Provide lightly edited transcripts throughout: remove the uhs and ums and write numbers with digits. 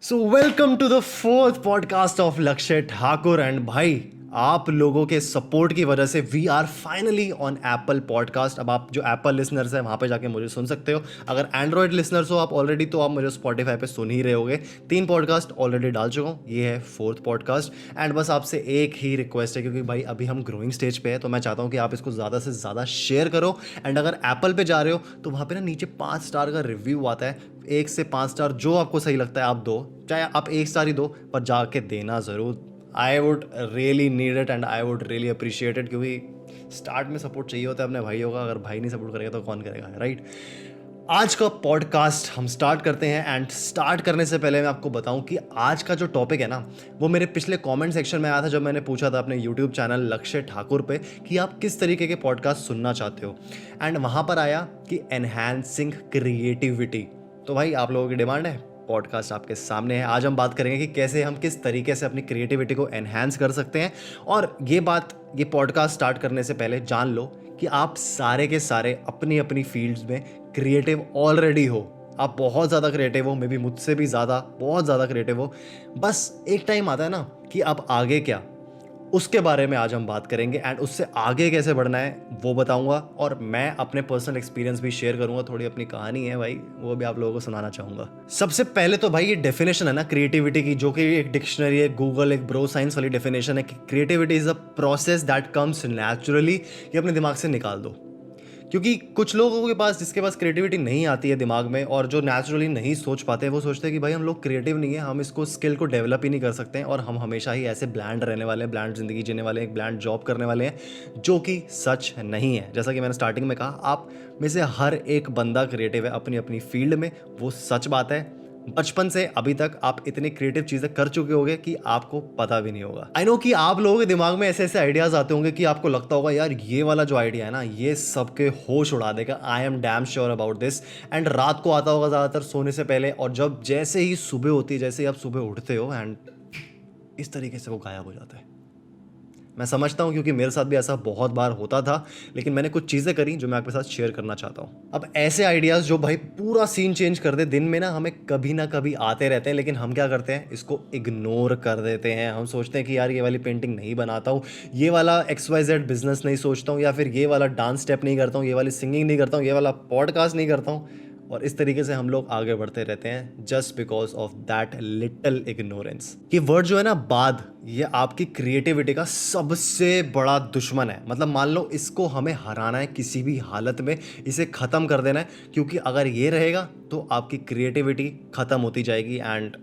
So welcome to the fourth podcast of Lakshya Thakur and भाई आप लोगों के सपोर्ट की वजह से we are finally on Apple podcast. अब आप जो एप्पल लिसनर्स हैं वहाँ पे जाके मुझे सुन सकते हो। अगर एंड्रॉयड लिसनर्स हो आप ऑलरेडी तो आप मुझे स्पॉटिफाई पे सुन ही रहे होगे। 3 पॉडकास्ट ऑलरेडी डाल चुका हूँ, ये है फोर्थ पॉडकास्ट। एंड बस आपसे एक ही रिक्वेस्ट है, क्योंकि भाई अभी हम ग्रोइंग स्टेज पे है तो मैं चाहता हूँ कि आप इसको ज़्यादा से ज़्यादा शेयर करो। एंड अगर एप्पल पे जा रहे हो तो वहाँ पे ना नीचे 5 स्टार का रिव्यू आता है। 1 से 5 स्टार जो आपको सही लगता है आप दो, चाहे आप 1 स्टार ही दो पर जाके देना ज़रूर। I would really need it and I would really appreciate it, क्योंकि स्टार्ट में सपोर्ट चाहिए होता है अपने भाइयों का। अगर भाई नहीं सपोर्ट करेगा तो कौन करेगा, राइट? आज का पॉडकास्ट हम स्टार्ट करते हैं। एंड स्टार्ट करने से पहले मैं आपको बताऊं कि आज का जो टॉपिक है ना वो मेरे पिछले कमेंट सेक्शन में आया था जब मैंने पूछा था अपने यूट्यूब चैनल लक्ष्य ठाकुर पे कि आप किस तरीके के पॉडकास्ट सुनना चाहते हो। एंड वहाँ पर आया कि एनहांसिंग क्रिएटिविटी। तो भाई आप लोगों की डिमांड है, पॉडकास्ट आपके सामने है। आज हम बात करेंगे कि कैसे हम किस तरीके से अपनी क्रिएटिविटी को एनहांस कर सकते हैं। और ये पॉडकास्ट स्टार्ट करने से पहले जान लो कि आप सारे के सारे अपनी अपनी फील्ड्स में क्रिएटिव ऑलरेडी हो। आप बहुत ज़्यादा क्रिएटिव हो, मे बी मुझसे भी ज़्यादा, बहुत ज़्यादा क्रिएटिव हो। बस एक टाइम आता है ना कि अब आगे क्या, उसके बारे में आज हम बात करेंगे। एंड उससे आगे कैसे बढ़ना है वो बताऊंगा। और मैं अपने पर्सनल एक्सपीरियंस भी शेयर करूंगा, थोड़ी अपनी कहानी है भाई, वो भी आप लोगों को सुनाना चाहूंगा। सबसे पहले तो भाई ये डेफिनेशन है ना क्रिएटिविटी की, जो कि एक डिक्शनरी है, गूगल एक ब्रो साइंस वाली डेफिनेशन है कि creativity is a process that comes naturally. ये अपने दिमाग से निकाल दो। क्योंकि कुछ लोगों के पास, जिसके पास क्रिएटिविटी नहीं आती है दिमाग में और जो नेचुरली नहीं सोच पाते हैं, वो सोचते हैं कि भाई हम लोग क्रिएटिव नहीं है, हम इसको स्किल को डेवलप ही नहीं कर सकते हैं और हम हमेशा ही ऐसे ब्लैंड रहने वाले हैं, ब्लैंड जिंदगी जीने वाले हैं, ब्लैंड जॉब करने वाले हैं, जो कि सच नहीं है। जैसा कि मैंने स्टार्टिंग में कहा, आप में से हर एक बंदा क्रिएटिव है अपनी अपनी फील्ड में, वो सच बात है। बचपन से अभी तक आप इतनी क्रिएटिव चीजें कर चुके होंगे कि आपको पता भी नहीं होगा। आई नो कि आप लोगों के दिमाग में ऐसे ऐसे आइडियाज आते होंगे कि आपको लगता होगा यार ये वाला जो आइडिया है ना ये सबके होश उड़ा देगा। I am damn sure about this. And रात को आता होगा ज्यादातर सोने से पहले, और जब जैसे ही सुबह होती है, जैसे ही आप सुबह उठते हो, एंड इस तरीके से वो गायब हो जाता है। मैं समझता हूँ क्योंकि मेरे साथ भी ऐसा बहुत बार होता था, लेकिन मैंने कुछ चीज़ें करी जो मैं आपके साथ शेयर करना चाहता हूँ। अब ऐसे आइडियाज़ जो भाई पूरा सीन चेंज कर दे दिन में ना, हमें कभी ना कभी आते रहते हैं, लेकिन हम क्या करते हैं, इसको इग्नोर कर देते हैं। हम सोचते हैं कि यार ये वाली पेंटिंग नहीं बनाता हूँ, ये वाला XYZ बिजनेस नहीं सोचता हूँ, या फिर ये वाला डांस स्टेप नहीं करता हूँ, ये वाली सिंगिंग नहीं करता हूँ, ये वाला पॉडकास्ट नहीं करता हूँ। और इस तरीके से हम लोग आगे बढ़ते रहते हैं just because of that little ignorance. ये वर्ड जो है ना बाद, ये आपकी क्रिएटिविटी का सबसे बड़ा दुश्मन है। मतलब मान लो इसको हमें हराना है किसी भी हालत में, इसे खत्म कर देना है, क्योंकि अगर ये रहेगा तो आपकी क्रिएटिविटी खत्म होती जाएगी and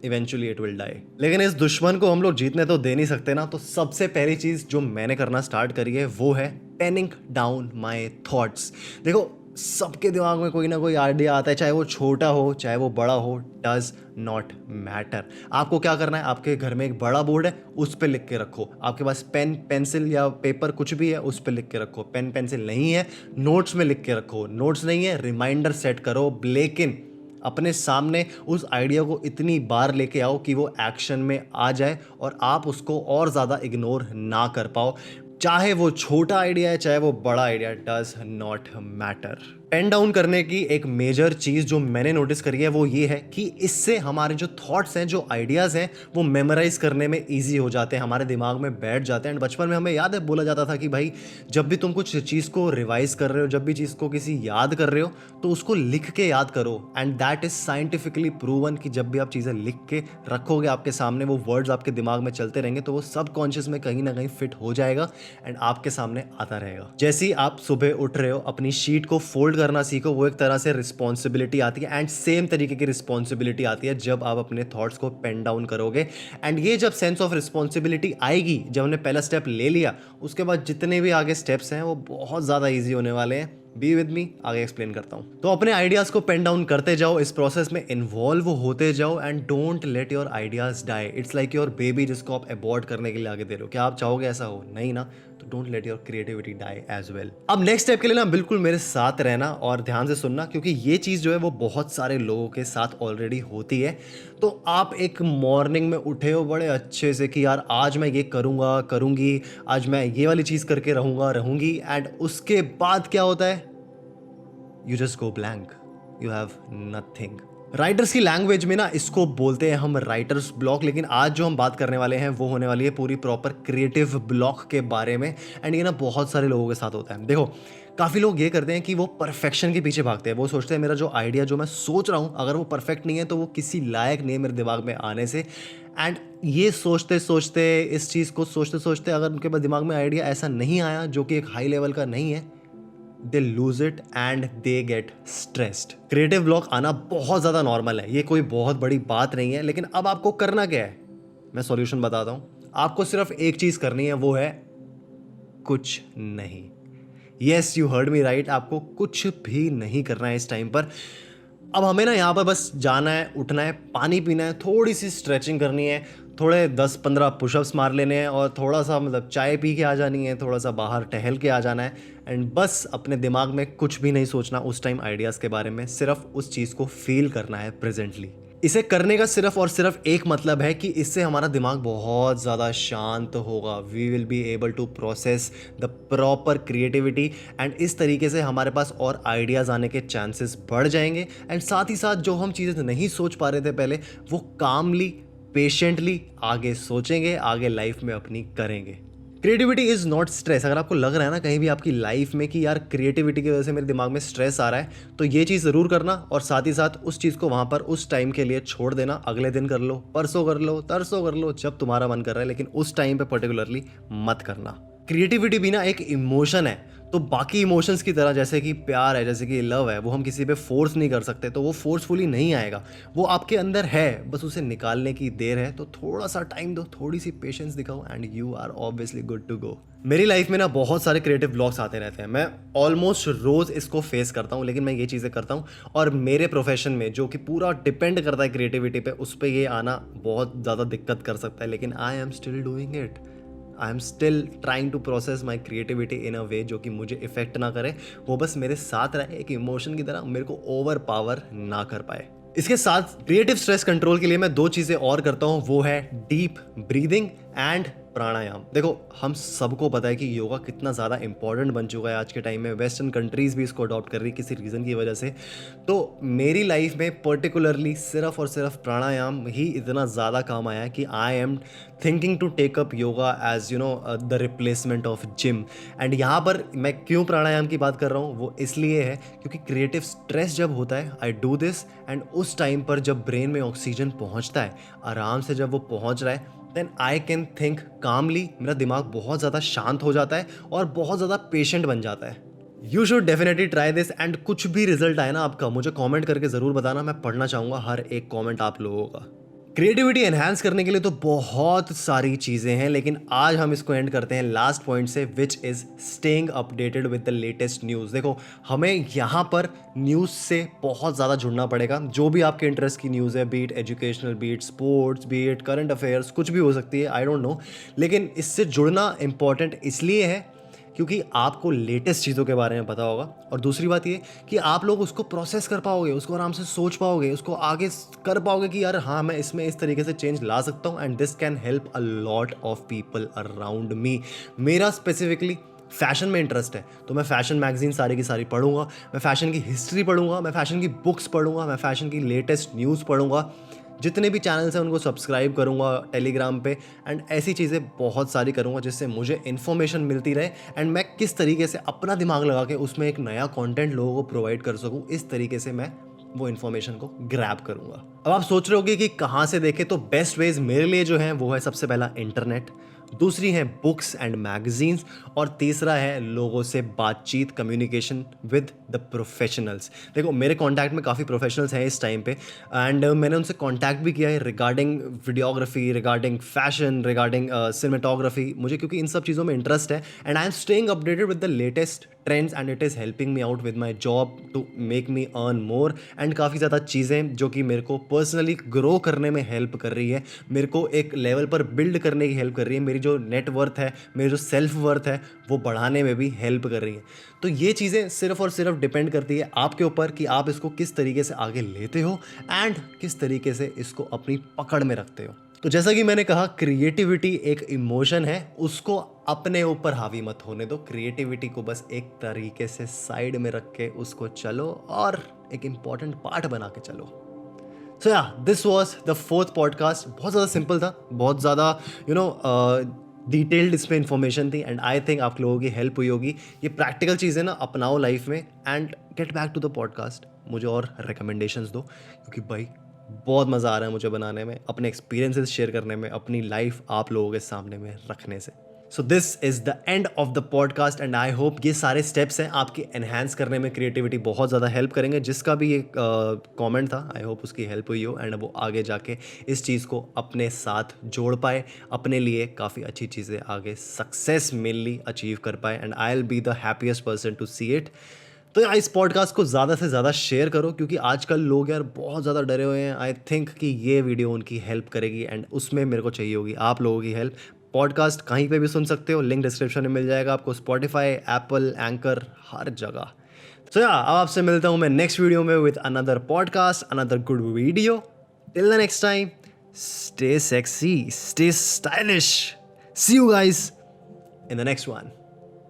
eventually it will die. लेकिन इस दुश्मन को हम लोग जीतने तो दे नहीं सकते ना। तो सबसे पहली चीज जो मैंने करना स्टार्ट करी है वो है पेनिंग डाउन माई थॉट्स। देखो सबके दिमाग में कोई ना कोई आइडिया आता है, चाहे वो छोटा हो चाहे वो बड़ा हो, डज नॉट मैटर। आपको क्या करना है, आपके घर में एक बड़ा बोर्ड है, उस पर लिख के रखो। आपके पास पेन पेंसिल या पेपर कुछ भी है, उस पर लिख के रखो। पेन पेंसिल नहीं है, नोट्स में लिख के रखो। नोट्स नहीं है, रिमाइंडर सेट करो। लेकिन अपने सामने उस आइडिया को इतनी बार लेके आओ कि वो एक्शन में आ जाए और आप उसको और ज़्यादा इग्नोर ना कर पाओ। चाहे वो छोटा आइडिया है चाहे वो बड़ा idea, does not matter. Pen down करने की एक मेजर चीज जो मैंने नोटिस करी है वो ये है कि इससे हमारे जो थॉट्स हैं, जो आइडियाज हैं, वो मेमोराइज करने में इजी हो जाते हैं, हमारे दिमाग में बैठ जाते हैं। एंड बचपन में हमें याद है बोला जाता था कि भाई जब भी तुम कुछ चीज़ को रिवाइज कर रहे हो, जब भी चीज़ को किसी याद कर रहे हो, तो उसको लिख के याद करो। And that is scientifically proven कि जब भी आप चीज़ें लिख के रखोगे आपके सामने, वो वर्ड्स आपके दिमाग में चलते रहेंगे, तो वो सबकॉन्शियस में कहीं ना कहीं फिट हो जाएगा एंड आपके सामने आता रहेगा। जैसे ही आप सुबह उठ रहे हो, अपनी शीट को फोल्ड करना सीखो, वो एक तरह से रिस्पॉन्सिबिलिटी आती है। एंड सेम तरीके की रिस्पॉन्सिबिलिटी आती है जब आप अपने थॉट्स को पेन डाउन करोगे। एंड ये जब सेंस ऑफ रिस्पॉन्सिबिलिटी आएगी, जब हमने पहला स्टेप ले लिया, उसके बाद जितने भी आगे स्टेप्स हैं वो बहुत ज़्यादा ईजी होने वाले हैं। बी विद मी, आगे एक्सप्लेन करता हूँ। तो अपने आइडियाज को पेन डाउन करते जाओ, इस प्रोसेस में इन्वॉल्व होते जाओ and don't let your ideas die. It's like your baby जिसको आप अबॉर्ट करने के लिए आगे दे रहे हो। क्या आप चाहोगे ऐसा हो? नहीं ना। तो don't let your creativity die as well. अब नेक्स्ट स्टेप के लिए ना बिल्कुल मेरे साथ रहना और ध्यान से सुनना, क्योंकि ये चीज़ जो है वो बहुत सारे लोगों के साथ ऑलरेडी होती है। तो आप एक मॉर्निंग में उठे हो बड़े अच्छे से कि यार आज मैं ये करूँगा, करूँगी, आज मैं ये वाली चीज़ करके रहूँगा, रहूँगी। एंड उसके बाद क्या होता है? You just go blank. You have nothing. Writers की लैंग्वेज में ना इसको बोलते हैं हम राइटर्स ब्लॉक, लेकिन आज जो हम बात करने वाले हैं वो होने वाली है पूरी प्रॉपर क्रिएटिव ब्लॉक के बारे में। एंड ये ना बहुत सारे लोगों के साथ होता है। देखो, काफ़ी लोग ये करते हैं कि वो परफेक्शन के पीछे भागते हैं। वो सोचते हैं मेरा जो आइडिया जो मैं सोच रहा हूँ अगर वो परफेक्ट नहीं है तो वो किसी लायक नहीं है मेरे दिमाग में आने से। एंड ये सोचते सोचते, इस चीज़ को सोचते सोचते अगर उनके पास दिमाग में आइडिया ऐसा नहीं आया जो कि एक हाई लेवल का नहीं है, they lose it and they get stressed. Creative block आना बहुत ज़्यादा नॉर्मल है, ये कोई बहुत बड़ी बात नहीं है। लेकिन अब आपको करना क्या है, मैं सॉल्यूशन बताता हूँ। आपको सिर्फ एक चीज़ करनी है, वो है कुछ नहीं। Yes, you heard me right, आपको कुछ भी नहीं करना है इस टाइम पर। अब हमें ना यहाँ पर बस जाना है, उठना है, पानी पीना है, थोड़ी सी स्ट्रेचिंग करनी है, थोड़े 10-15 पुशअप्स मार लेने हैं और थोड़ा सा मतलब चाय पी के आ जानी है, थोड़ा सा बाहर टहल के आ जाना है। एंड बस अपने दिमाग में कुछ भी नहीं सोचना उस टाइम आइडियाज़ के बारे में, सिर्फ उस चीज़ को फील करना है प्रेजेंटली। इसे करने का सिर्फ और सिर्फ एक मतलब है कि इससे हमारा दिमाग बहुत ज़्यादा शांत होगा। We will be able to process the proper creativity and इस तरीके से हमारे पास और आइडियाज़ आने के चांसेस बढ़ जाएंगे। एंड साथ ही साथ जो हम चीज़ें नहीं सोच पा रहे थे पहले, वो कामली, पेशेंटली आगे सोचेंगे, आगे लाइफ में अपनी करेंगे। Creativity is not stress. अगर आपको लग रहा है ना कहीं भी आपकी लाइफ में कि यार क्रिएटिविटी की वजह से मेरे दिमाग में स्ट्रेस आ रहा है, तो ये चीज़ ज़रूर करना और साथ ही साथ उस चीज़ को वहाँ पर उस टाइम के लिए छोड़ देना। अगले दिन कर लो, परसों कर लो, तरसों कर लो, जब तुम्हारा मन कर रहा है, लेकिन उस टाइम पे पर्टिकुलरली मत करना। क्रिएटिविटी भी ना एक इमोशन है, तो बाकी इमोशंस की तरह जैसे कि प्यार है, जैसे कि लव है, वो हम किसी पे फोर्स नहीं कर सकते, तो वो फोर्सफुली नहीं आएगा। वो आपके अंदर है, बस उसे निकालने की देर है। तो थोड़ा सा टाइम दो, थोड़ी सी पेशेंस दिखाओ and you are obviously good to go. मेरी लाइफ में ना बहुत सारे क्रिएटिव ब्लॉक्स आते रहते हैं। मैं ऑलमोस्ट रोज़ इसको फेस करता हूँ, लेकिन मैं ये चीज़ें करता हूँ और मेरे प्रोफेशन में जो कि पूरा डिपेंड करता है क्रिएटिविटी पे, उस पर ये आना बहुत ज़्यादा दिक्कत कर सकता है। लेकिन I am still doing it. I am still trying to process my creativity in a way जो कि मुझे इफेक्ट ना करे, वो बस मेरे साथ रहे, एक इमोशन की तरह मेरे को ओवर पावर ना कर पाए। इसके साथ क्रिएटिव स्ट्रेस कंट्रोल के लिए मैं 2 चीज़ें और करता हूँ, वो है डीप ब्रीदिंग एंड प्राणायाम। देखो, हम सबको पता है कि योगा कितना ज़्यादा इंपॉर्टेंट बन चुका है आज के टाइम में। वेस्टर्न कंट्रीज़ भी इसको अडॉप्ट कर रही किसी रीज़न की वजह से। तो मेरी लाइफ में पर्टिकुलरली सिर्फ और सिर्फ प्राणायाम ही इतना ज़्यादा काम आया है कि I am thinking to take up yoga as the replacement of gym. And यहाँ पर मैं क्यों प्राणायाम की बात कर रहा हूँ, वो इसलिए है क्योंकि क्रिएटिव स्ट्रेस जब होता है, आई डू दिस, एंड उस टाइम पर जब ब्रेन में ऑक्सीजन पहुँचता है आराम से, जब वो पहुँच रहा है, देन आई कैन थिंक कामली। मेरा दिमाग बहुत ज़्यादा शांत हो जाता है और बहुत ज़्यादा पेशेंट बन जाता है। You should definitely try this and कुछ भी रिजल्ट आए ना आपका, मुझे कमेंट करके ज़रूर बताना। मैं पढ़ना चाहूँगा हर एक कमेंट आप लोगों का। क्रिएटिविटी एनहांस करने के लिए तो बहुत सारी चीज़ें हैं, लेकिन आज हम इसको एंड करते हैं लास्ट पॉइंट से, which is staying updated with the latest news. देखो, हमें यहाँ पर न्यूज़ से बहुत ज़्यादा जुड़ना पड़ेगा। जो भी आपके इंटरेस्ट की न्यूज़ है, be it educational, be it sports, be it current affairs, कुछ भी हो सकती है, आई डोंट नो, लेकिन इससे जुड़ना इंपॉर्टेंट इसलिए है क्योंकि आपको लेटेस्ट चीज़ों के बारे में पता होगा। और दूसरी बात ये कि आप लोग उसको प्रोसेस कर पाओगे, उसको आराम से सोच पाओगे, उसको आगे कर पाओगे कि यार हाँ, मैं इसमें इस तरीके से चेंज ला सकता हूँ and this can help a lot of people around me. मेरा स्पेसिफिकली फैशन में इंटरेस्ट है, तो मैं फैशन मैगजीन सारी की सारी पढ़ूंगा, मैं फैशन की हिस्ट्री पढ़ूंगा, मैं फैशन की बुक्स पढ़ूंगा, मैं फैशन की लेटेस्ट न्यूज़ पढ़ूंगा, जितने भी चैनल्स हैं उनको सब्सक्राइब करूंगा टेलीग्राम पे, एंड ऐसी चीज़ें बहुत सारी करूंगा जिससे मुझे इन्फॉर्मेशन मिलती रहे एंड मैं किस तरीके से अपना दिमाग लगा के उसमें एक नया कंटेंट लोगों को प्रोवाइड कर सकूं, इस तरीके से मैं वो इन्फॉर्मेशन को ग्रैब करूंगा। अब आप सोच रहे होगे कि कहाँ से देखें, तो बेस्ट वेज मेरे लिए जो है वो है सबसे पहला इंटरनेट, दूसरी है बुक्स एंड मैगजीन्स, और तीसरा है लोगों से बातचीत, कम्युनिकेशन विद द प्रोफेशनल्स। देखो, मेरे कांटेक्ट में काफ़ी प्रोफेशनल्स हैं इस टाइम पे एंड मैंने उनसे कांटेक्ट भी किया है regarding videography, regarding fashion, regarding cinematography. मुझे क्योंकि इन सब चीज़ों में इंटरेस्ट है and I am staying updated with the latest trends and it is helping me out with my job to make me earn more. And काफ़ी ज़्यादा चीज़ें जो कि मेरे को पर्सनली ग्रो करने में हेल्प कर रही है, मेरे को एक लेवल पर बिल्ड करने की हेल्प कर रही है, मेरी जो नेट वर्थ है, मेरी जो सेल्फ वर्थ है, वो बढ़ाने में भी हेल्प कर रही है। तो ये चीज़ें सिर्फ और सिर्फ डिपेंड करती है आपके ऊपर कि आप इसको किस तरीके से आगे लेते हो एंड किस तरीके से इसको अपनी पकड़ में रखते हो। तो जैसा कि मैंने कहा, क्रिएटिविटी एक इमोशन है, उसको अपने ऊपर हावी मत होने दो। क्रिएटिविटी को बस एक तरीके से साइड में रख के उसको चलो और एक इम्पॉर्टेंट पार्ट बना के चलो। सो या this was the 4th podcast. बहुत ज़्यादा सिंपल था, बहुत ज़्यादा डिटेल्ड इसमें इन्फॉर्मेशन थी एंड आई थिंक आप लोगों की हेल्प हुई होगी. ये प्रैक्टिकल चीज़ें ना अपनाओ लाइफ में and get back to the podcast. मुझे और रिकमेंडेशंस दो क्योंकि भाई बहुत मज़ा आ रहा है मुझे बनाने में, अपने एक्सपीरियंसेस शेयर करने में, अपनी लाइफ आप लोगों के सामने में रखने से. So this is the end of the podcast and I hope ये सारे स्टेप्स हैं आपकी एनहांस करने में, क्रिएटिविटी बहुत ज़्यादा हेल्प करेंगे. जिसका भी ये कमेंट था आई होप उसकी हेल्प हुई हो एंड वो आगे जाके इस चीज़ को अपने साथ जोड़ पाए, अपने लिए काफ़ी अच्छी चीज़ें आगे सक्सेस मेनली अचीव कर पाए and I will be the happiest person to see it. तो यार इस पॉडकास्ट को ज़्यादा से ज़्यादा शेयर करो क्योंकि आजकल लोग यार बहुत ज़्यादा डरे हुए हैं. आई थिंक कि ये वीडियो उनकी हेल्प करेगी एंड उसमें मेरे को चाहिए होगी आप लोगों की हेल्प. पॉडकास्ट कहीं पे भी सुन सकते हो, लिंक डिस्क्रिप्शन में मिल जाएगा आपको, स्पॉटिफाई, एप्पल, एंकर, हर जगह. सो या अब आपसे मिलता हूँ मैं नेक्स्ट वीडियो में with another podcast, another good video. Till the next time, stay sexy, stay stylish. See you guys in the next one.